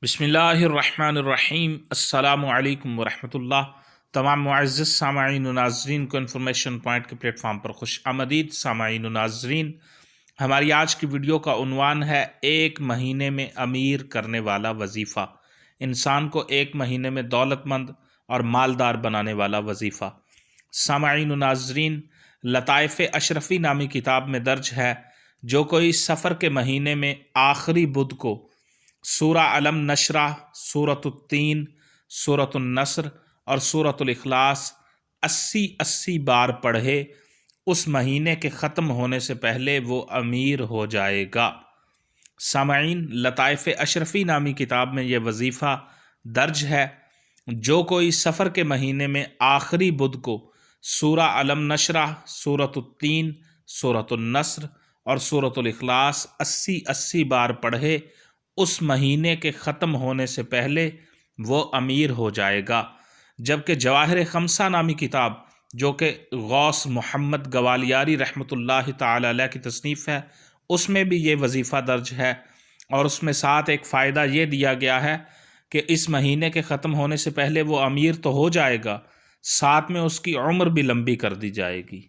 बिस्मिल्लाहिर्रहमानिर्रहीम। अस्सलामु अलैकुम वरहमतुल्लाह। तमाम मुअज़्ज़ज़ सामाईन व नाज़रीन को इन्फॉर्मेशन पॉइंट के प्लेटफॉर्म पर खुश आमदीद। सामाईन व नाज़रीन, हमारी आज की वीडियो का उन्वान है एक महीने में अमीर करने वाला वजीफ़ा। इंसान को एक महीने में दौलतमंद और मालदार बनाने वाला वजीफ़ा। सामाईन व नाज़रीन, लताइफ़ अशरफ़ी नामी किताब में दर्ज है, जो कोई सफ़र के महीने में आखिरी बुध को सूरा अलम नशरा, सूरत-उत-तीन, सूरत-उन-नस्र और सूरत-उल-इखलास 80 बार पढ़े, उस महीने के ख़त्म होने से पहले वो अमीर हो जाएगा। सामाईन, लताइफ़ अशरफ़ी नामी किताब में ये वजीफ़ा दर्ज है, जो कोई सफ़र के महीने में आखिरी बुध को सूरा अलम नशरा, सूरत-उत-तीन, सूरत-उन-नस्र और सूरत-उल-इखलास 80 बार पढ़े, उस महीने के ख़त्म होने से पहले वो अमीर हो जाएगा। जबकि जवाहिर खमसा नामी किताब, जो कि गौस मोहम्मद गवालियारी रहमतुल्लाहि ताला अलैह की तसनीफ़ है, उसमें भी ये वजीफ़ा दर्ज है और उसमें साथ एक फ़ायदा ये दिया गया है कि इस महीने के ख़त्म होने से पहले वो अमीर तो हो जाएगा, साथ में उसकी उम्र भी लंबी कर दी जाएगी।